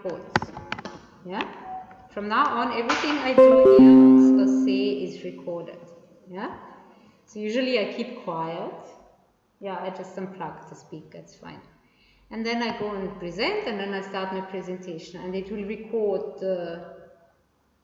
records. Yeah? From now on, everything I do here or say is recorded. Yeah? So usually I keep quiet. Yeah, I just unplug to speak, that's fine. And then I go and present, and then I start my presentation, and it will record the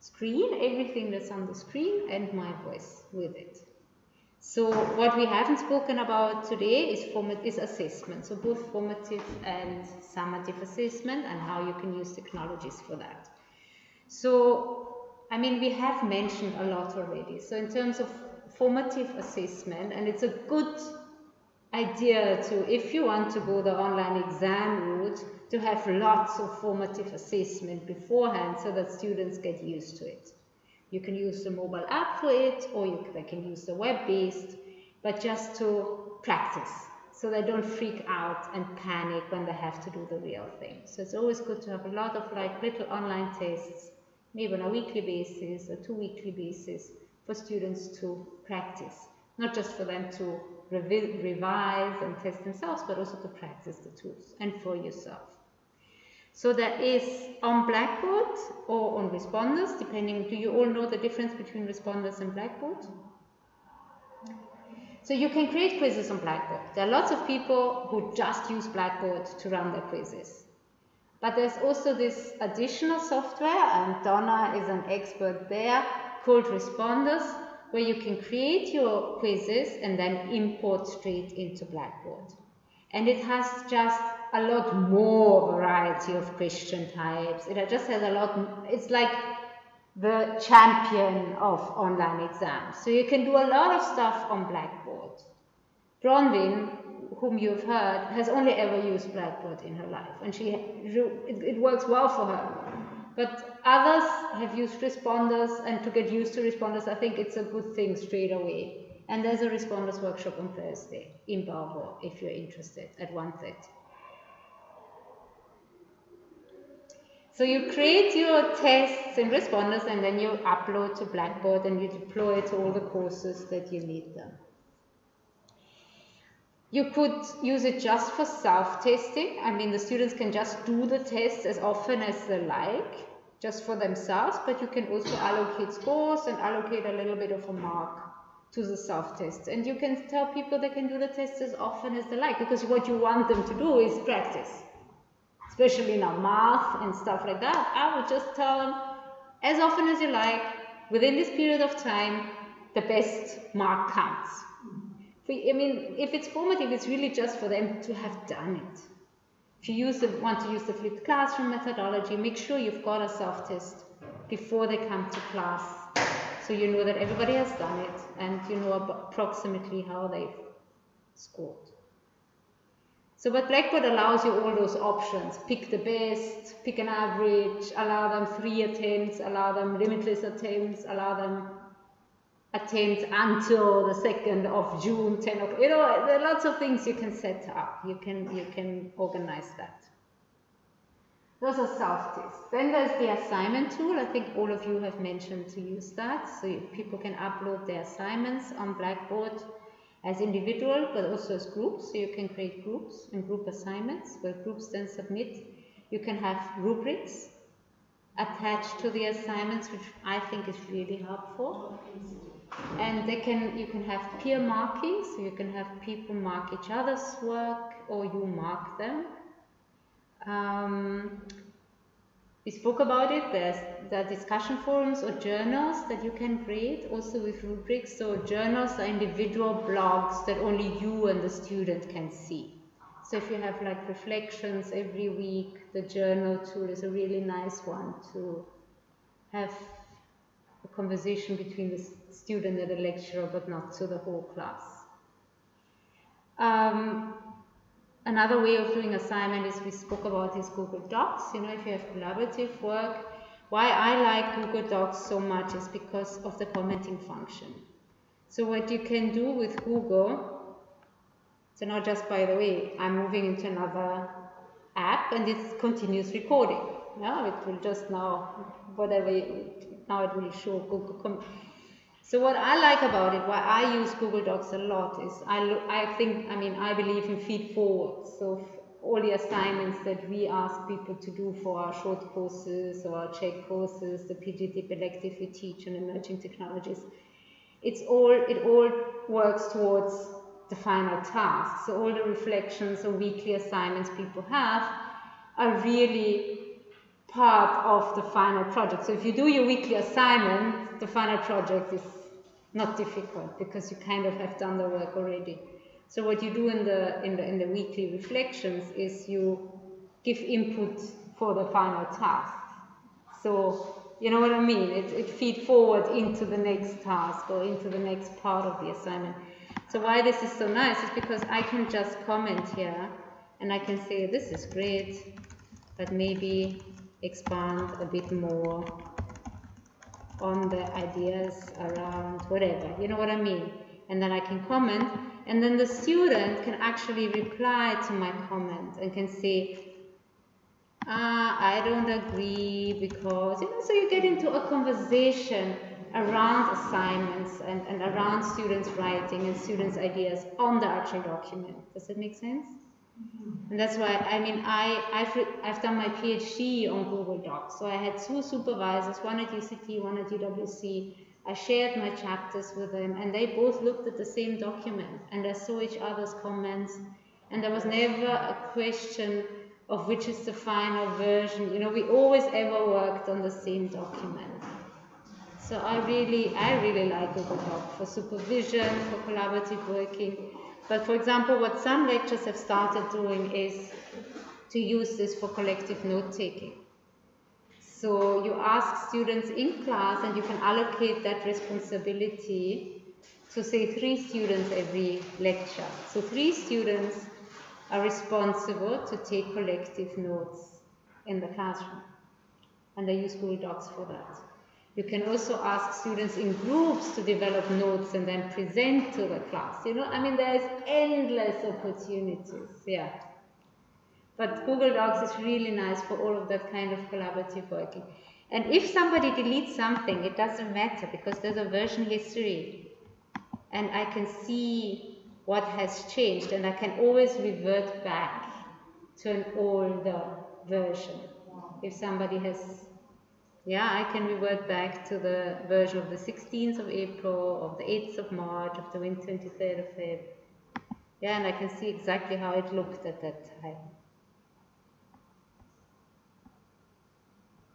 screen, everything that's on the screen, and my voice with it. So what we haven't spoken about today is assessment, so both formative and summative assessment, and how you can use technologies for that. So, I mean, we have mentioned a lot already. So in terms of formative assessment, and it's a good idea to, if you want to go the online exam route, to have lots of formative assessment beforehand so that students get used to it. You can use the mobile app for it, or they can use the web-based, but just to practice, so they don't freak out and panic when they have to do the real thing. So it's always good to have a lot of like little online tests, maybe on a weekly basis or 2 weekly basis, for students to practice. Not just for them to revise and test themselves, but also to practice the tools and for yourself. So there is on Blackboard or on responders, depending, do you all know the difference between responders and Blackboard? So you can create quizzes on Blackboard. There are lots of people who just use Blackboard to run their quizzes. But there's also this additional software, and Donna is an expert there, called responders, where you can create your quizzes and then import straight into Blackboard. And it has just a lot more variety of question types. It just has a lot, it's like the champion of online exams. So you can do a lot of stuff on Blackboard. Bronwyn, whom you've heard, has only ever used Blackboard in her life, and it works well for her. But others have used responders, and to get used to responders, I think it's a good thing straight away. And there's a responders workshop on Thursday in Belleville, if you're interested, at 1:30. So you create your tests in responders, and then you upload to Blackboard, and you deploy it to all the courses that you need them. You could use it just for self-testing. I mean, the students can just do the tests as often as they like, just for themselves, but you can also allocate scores and allocate a little bit of a mark to the self-tests. And you can tell people they can do the tests as often as they like, because what you want them to do is practice. Especially now math and stuff like that. I would just tell them, as often as you like, within this period of time, the best mark counts. I mean, if it's formative, it's really just for them to have done it. If you want to use the flipped classroom methodology, make sure you've got a self-test before they come to class, so you know that everybody has done it and you know approximately how they've scored. So but Blackboard allows you all those options. Pick the best, pick an average, allow them 3 attempts, allow them limitless attempts, allow them attempts until the 2nd of June, 10 o'clock. You know, there are lots of things you can set up. You can organize that. Those are self-tests. Then there's the assignment tool. I think all of you have mentioned to use that. So people can upload their assignments on Blackboard as individual, but also as groups. So you can create groups and group assignments where groups then submit. You can have rubrics attached to the assignments, which I think is really helpful. And you can have peer marking, so you can have people mark each other's work or you mark them. We spoke about it. There are discussion forums or journals that you can create also with rubrics. So journals are individual blogs that only you and the student can see. So if you have like reflections every week, the journal tool is a really nice one to have a conversation between the student and the lecturer, but not to the whole class. Another way of doing assignment is we spoke about is Google Docs. You know, if you have collaborative work, why I like Google Docs so much is because of the commenting function. So what you can do with Google, so now just by the way, I'm moving into another app and it continues recording. Yeah, it will just now, now it will show Google. So what I like about it, why I use Google Docs a lot is I believe in feed forward. So all the assignments that we ask people to do for our short courses or our check courses, the PGT elective we teach on emerging technologies, it all works towards the final task. So all the reflections or weekly assignments people have are really part of the final project. So if you do your weekly assignment, the final project is not difficult because you kind of have done the work already. So what you do in the weekly reflections is you give input for the final task. So you know what I mean? It feeds forward into the next task or into the next part of the assignment. So why this is so nice is because I can just comment here and I can say this is great, but maybe expand a bit more on the ideas around whatever, you know what I mean? And then I can comment, and then the student can actually reply to my comment and can say, I don't agree because, you know, so you get into a conversation around assignments and around students' writing and students' ideas on the actual document. Does that make sense? And that's why, I mean, I've done my PhD on Google Docs. So I had two supervisors, one at UCT, one at UWC. I shared my chapters with them, and they both looked at the same document, and they saw each other's comments, and there was never a question of which is the final version. You know, we always ever worked on the same document. So I really like Google Docs for supervision, for collaborative working. But for example, what some lectures have started doing is to use this for collective note-taking. So you ask students in class, and you can allocate that responsibility to, say, 3 students every lecture. So 3 students are responsible to take collective notes in the classroom. And they use Google Docs for that. You can also ask students in groups to develop notes and then present to the class. You know, I mean, there's endless opportunities, yeah. But Google Docs is really nice for all of that kind of collaborative working. And if somebody deletes something, it doesn't matter because there's a version history. And I can see what has changed, and I can always revert back to an older version. If somebody has... Yeah, I can revert back to the version of the 16th of April, of the 8th of March, of the 23rd of Feb. Yeah, and I can see exactly how it looked at that time.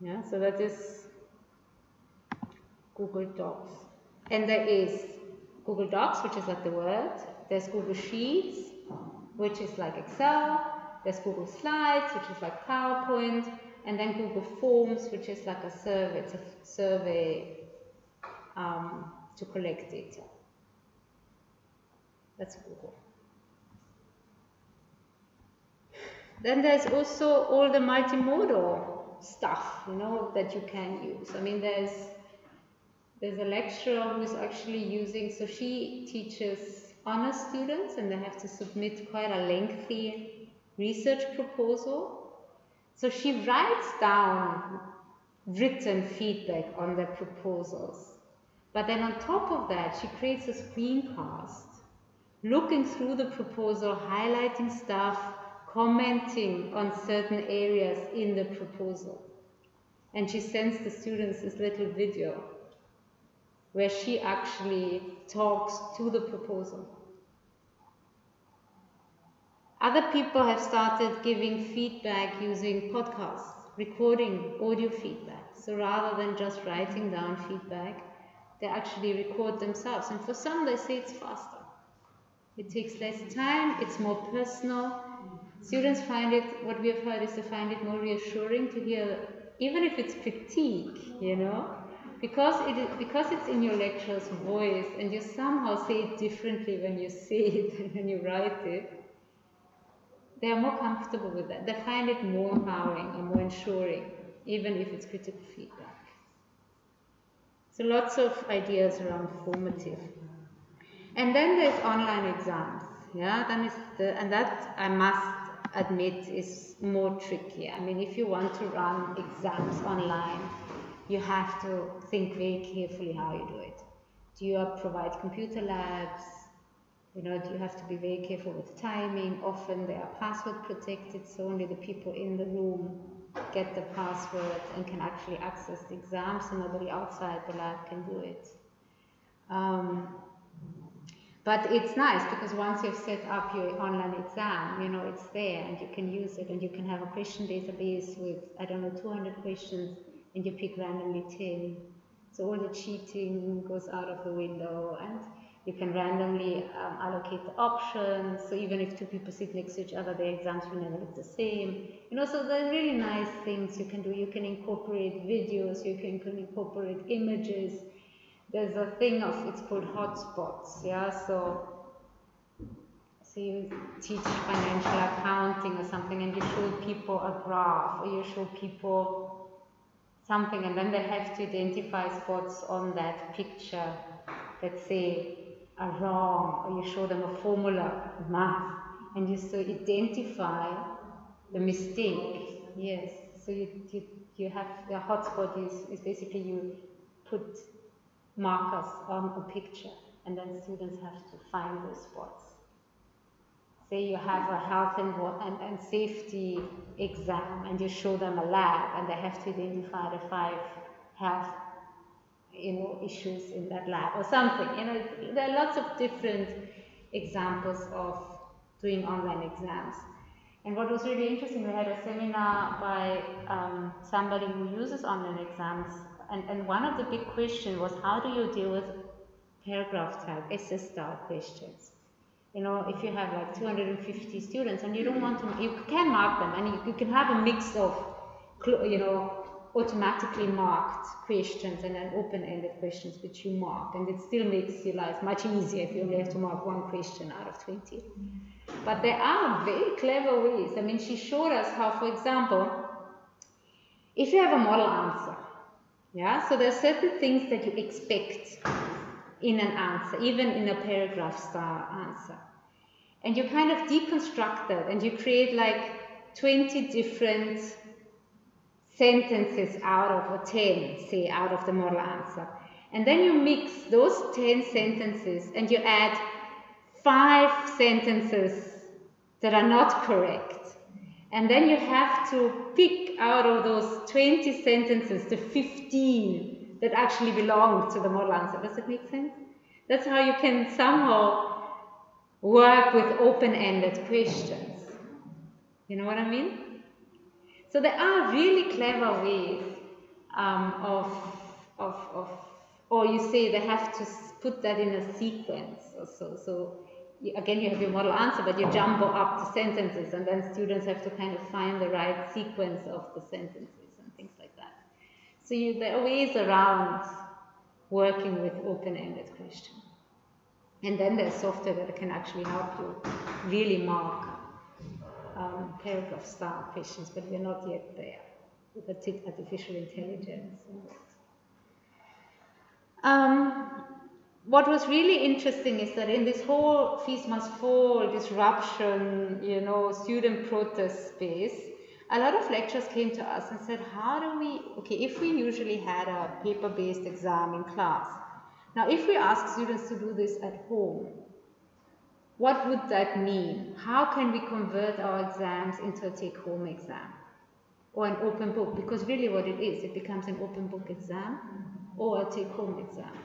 Yeah, so that is Google Docs. And there is Google Docs, which is like the Word. There's Google Sheets, which is like Excel. There's Google Slides, which is like PowerPoint. And then Google Forms, which is like a survey. It's a survey to collect data. That's Google. Then there's also all the multimodal stuff, you know, that you can use. I mean, there's a lecturer who's actually using, so she teaches honor students, and they have to submit quite a lengthy research proposal. So she writes down written feedback on their proposals. But then on top of that, she creates a screencast, looking through the proposal, highlighting stuff, commenting on certain areas in the proposal. And she sends the students this little video where she actually talks to the proposal. Other people have started giving feedback using podcasts, recording audio feedback. So rather than just writing down feedback, they actually record themselves. And for some, they say it's faster. It takes less time, it's more personal. Students find it, what we have heard is they find it more reassuring to hear, even if it's critique, you know, because it's in your lecturer's voice, and you somehow say it differently when you say it than when you write it. They are more comfortable with that. They find it more empowering and more ensuring, even if it's critical feedback. So lots of ideas around formative. And then there's online exams. Yeah, and that I must admit is more tricky. I mean, if you want to run exams online, you have to think very carefully how you do it. Do you provide computer labs? You know, you have to be very careful with timing. Often they are password protected, so only the people in the room get the password and can actually access the exam, so nobody outside the lab can do it. But it's nice because once you've set up your online exam, you know, it's there and you can use it, and you can have a question database with, I don't know, 200 questions, and you pick randomly 10. So all the cheating goes out of the window, and you can randomly allocate the options. So even if two people sit next to each other, their exams will never look the same. You know, so there are really nice things you can do. You can incorporate videos, you can incorporate images. There's a thing of, it's called hotspots, yeah, so you teach financial accounting or something and you show people a graph, or you show people something, and then they have to identify spots on that picture that say are wrong, or you show them a formula, math, and you so identify the mistake. Yes, so you have, the hotspot is basically you put markers on a picture, and then students have to find those spots. Say you have a health and safety exam, and you show them a lab, and they have to identify the 5 health, you know, issues in that lab or something. You know, there are lots of different examples of doing online exams. And what was really interesting, we had a seminar by somebody who uses online exams. And one of the big questions was, how do you deal with paragraph type, essay style questions? You know, if you have like 250 students and you don't want to, you can mark them, and you can have a mix of, you know, automatically marked questions and then open-ended questions which you mark, and it still makes your life much easier if you only have to mark 1 question out of 20. But there are very clever ways. I mean, she showed us how, for example, if you have a model answer, yeah, so there are certain things that you expect in an answer, even in a paragraph style answer. And you kind of deconstruct that, and you create like 20 different sentences out of, or 10, say, out of the model answer. And then you mix those 10 sentences and you add 5 sentences that are not correct. And then you have to pick out of those 20 sentences the 15 that actually belong to the model answer. Does it make sense? That's how you can somehow work with open-ended questions. You know what I mean? So there are really clever ways or you say they have to put that in a sequence or so. So again, you have your model answer, but you jumble up the sentences, and then students have to kind of find the right sequence of the sentences and things like that. So there are ways around working with open-ended questions. And then there's software that can actually help you really mark paragraph style questions, but we're not yet there with artificial intelligence. What was really interesting is that in this whole fees must fall disruption, you know, student protest space, a lot of lecturers came to us and said, how do we, okay, if we usually had a paper-based exam in class, now if we ask students to do this at home, what would that mean? How can we convert our exams into a take-home exam or an open book? Because really what it is, it becomes an open book exam or a take-home exam.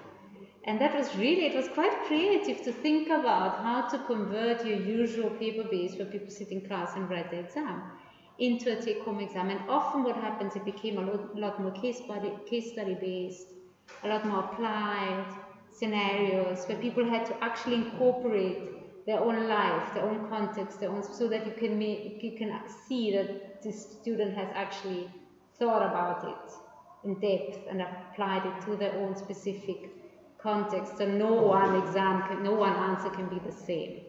And that was really, it was quite creative to think about how to convert your usual paper-based where people sit in class and write the exam into a take-home exam. And often what happens, it became a lot more case study based, a lot more applied scenarios where people had to actually incorporate their own life, their own context, their own, so that you can see that this student has actually thought about it in depth and applied it to their own specific context. So no one answer can be the same.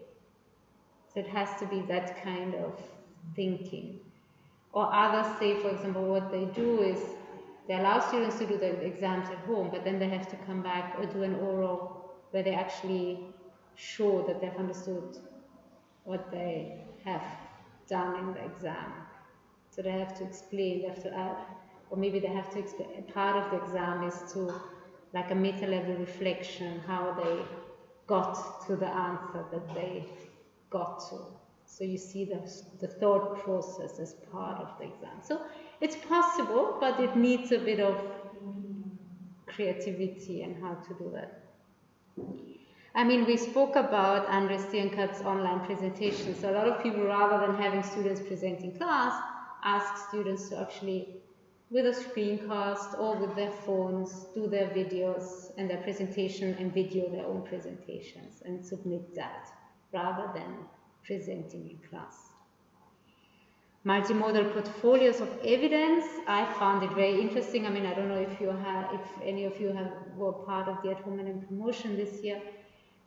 So it has to be that kind of thinking. Or others say, for example, what they do is they allow students to do the exams at home, but then they have to come back or do an oral where they actually show that they've understood what they have done in the exam. So they have to explain, they have to add, or maybe they have to explain. Part of the exam is to, like a meta-level reflection, how they got to the answer that they got to. So you see the thought process as part of the exam. So it's possible, but it needs a bit of creativity and how to do that. I mean, we spoke about Andres Steenkat's online presentation. So a lot of people, rather than having students present in class, ask students to actually, with a screencast or with their phones, do their videos and their presentation and video their own presentations and submit that rather than presenting in class. Multimodal portfolios of evidence, I found it very interesting. I mean, I don't know if any of you were part of the At-Home and promotion this year.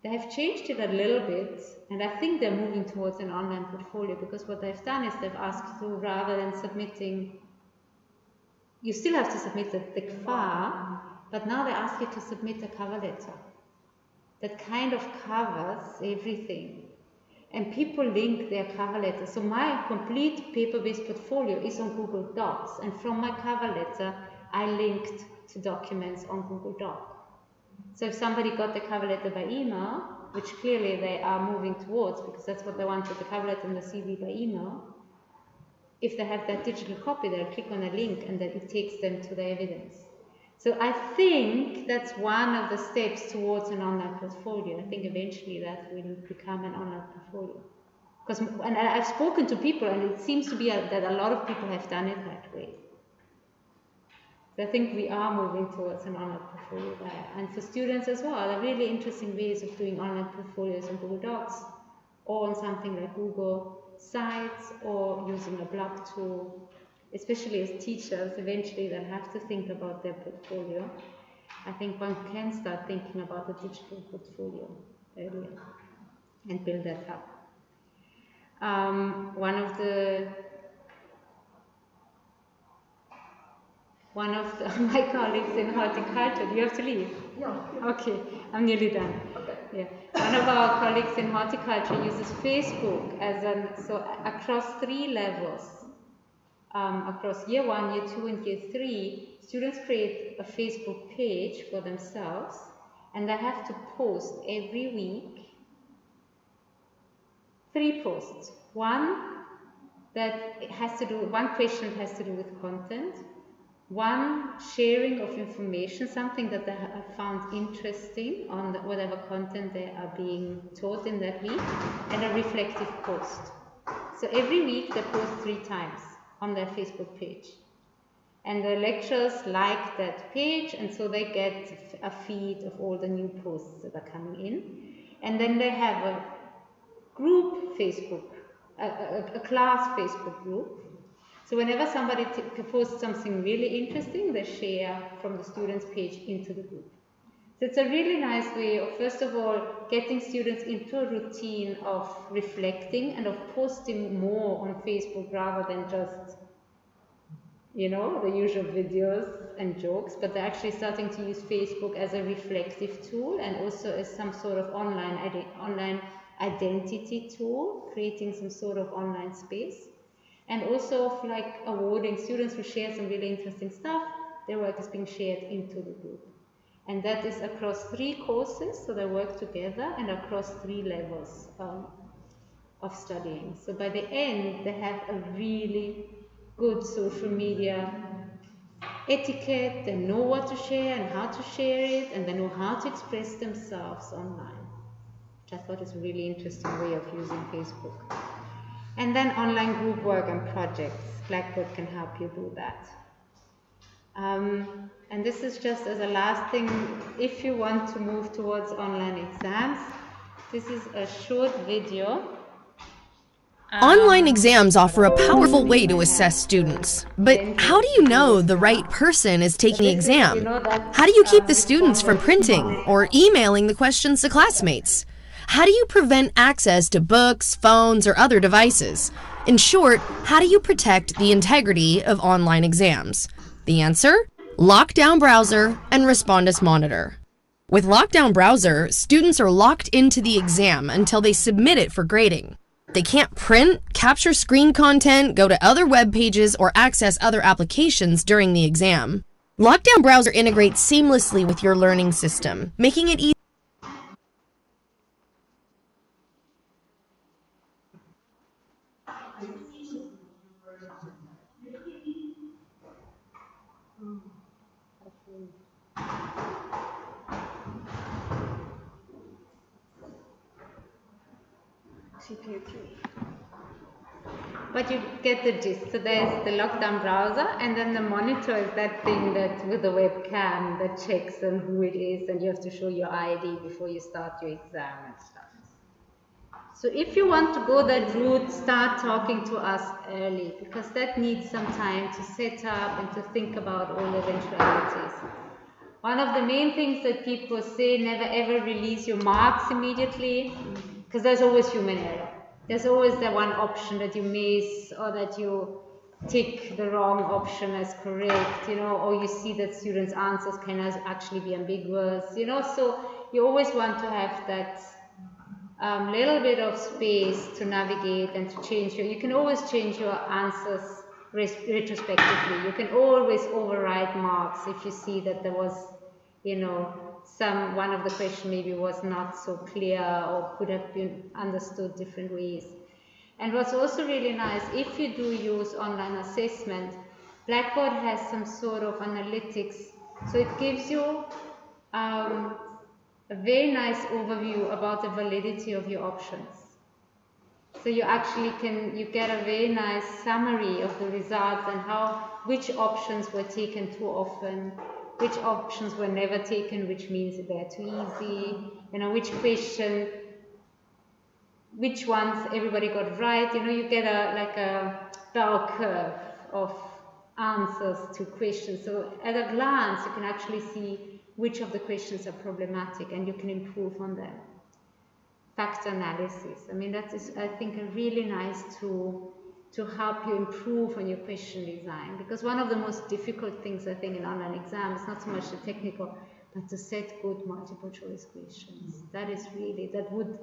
They have changed it a little bit, and I think they're moving towards an online portfolio, because what they've done is they've asked to, rather than submitting, you still have to submit the FAR, but now they ask you to submit a cover letter that kind of covers everything. And people link their cover letter. So my complete paper-based portfolio is on Google Docs, and from my cover letter, I linked to documents on Google Docs. So if somebody got the cover letter by email, which clearly they are moving towards, because that's what they wanted, the cover letter and the CV by email, if they have that digital copy, they'll click on a link and then it takes them to the evidence. So I think that's one of the steps towards an online portfolio. I think eventually that will become an online portfolio. And I've spoken to people, and it seems to be that a lot of people have done it that way. So I think we are moving towards an online portfolio there. And for students as well, there are really interesting ways of doing online portfolios on Google Docs, or on something like Google Sites, or using a blog tool. Especially as teachers, eventually they'll have to think about their portfolio. I think one can start thinking about a digital portfolio earlier and build that up. One of my colleagues in horticulture, do you have to leave? Yeah. Okay, I'm nearly done. Okay. Yeah. One of our colleagues in horticulture uses Facebook so across 3 levels. Across year 1, year 2, and year 3, students create a Facebook page for themselves, and they have to post every week 3 posts. One question that has to do with content, one sharing of information, something that they have found interesting on whatever content they are being taught in that week, and a reflective post. So every week they post 3 times on their Facebook page. And the lecturers like that page, and so they get a feed of all the new posts that are coming in. And then they have a group Facebook, a class Facebook group. So whenever somebody posts something really interesting, they share from the students' page into the group. So it's a really nice way of, first of all, getting students into a routine of reflecting and of posting more on Facebook rather than just, you know, the usual videos and jokes, but they're actually starting to use Facebook as a reflective tool and also as some sort of online identity tool, creating some sort of online space. And also of like awarding students who share some really interesting stuff, their work is being shared into the group. And that is across 3 courses, so they work together, and across 3 levels of studying. So by the end, they have a really good social media etiquette. They know what to share and how to share it, and they know how to express themselves online, which I thought is a really interesting way of using Facebook. And then online group work and projects. Blackboard can help you do that. And this is just as a last thing, if you want to move towards online exams, this is a short video. Online exams offer a powerful way to assess students. But how do you know the right person is taking the exam? How do you keep the students from printing or emailing the questions to classmates? How do you prevent access to books, phones, or other devices? In short, how do you protect the integrity of online exams? The answer? Lockdown Browser and Respondus Monitor. With Lockdown Browser, students are locked into the exam until they submit it for grading. They can't print, capture screen content, go to other web pages, or access other applications during the exam. Lockdown Browser integrates seamlessly with your learning system, making it easy But you get the gist. So there's the lockdown browser, and then the monitor is that thing that with the webcam that checks on who it is, and you have to show your ID before you start your exam and stuff. So if you want to go that route, start talking to us early, because that needs some time to set up and to think about all eventualities. One of the main things that people say, never ever release your marks immediately, because there's always human error. There's always the one option that you miss, or that you tick the wrong option as correct, you know, or you see that students' answers can actually be ambiguous, you know, so you always want to have that little bit of space to navigate and to change you can always change your answers retrospectively. You can always override marks if you see that there was, you know, one of the question maybe was not so clear or could have been understood different ways. And what's also really nice, if you do use online assessment, Blackboard has some sort of analytics, so it gives you a very nice overview about the validity of your options. So you actually you get a very nice summary of the results and which options were taken too often, which options were never taken, which means they're too easy, you know, which ones everybody got right, you know, you get like a bell curve of answers to questions. So at a glance, you can actually see which of the questions are problematic and you can improve on them. Factor analysis. I mean, that is, I think, a really nice tool to help you improve on your question design. Because one of the most difficult things, I think, in online exams is not so much the technical, but to set good multiple choice questions. That is really, that would,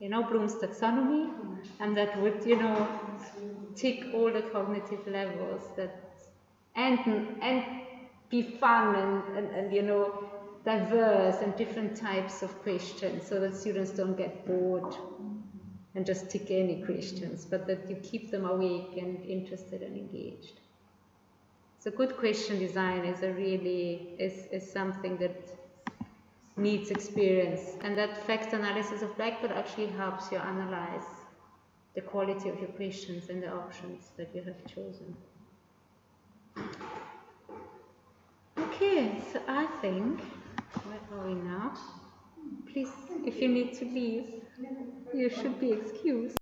you know, Bloom's taxonomy, and that would, you know, tick all the cognitive levels and be fun and you know, diverse and different types of questions so that students don't get bored and just tick any questions, but that you keep them awake and interested and engaged. So good question design is is something that needs experience, and that fact analysis of Blackboard actually helps you analyze the quality of your questions and the options that you have chosen. Okay, so I think, where are we now? Please, if you need to leave, you should be excused.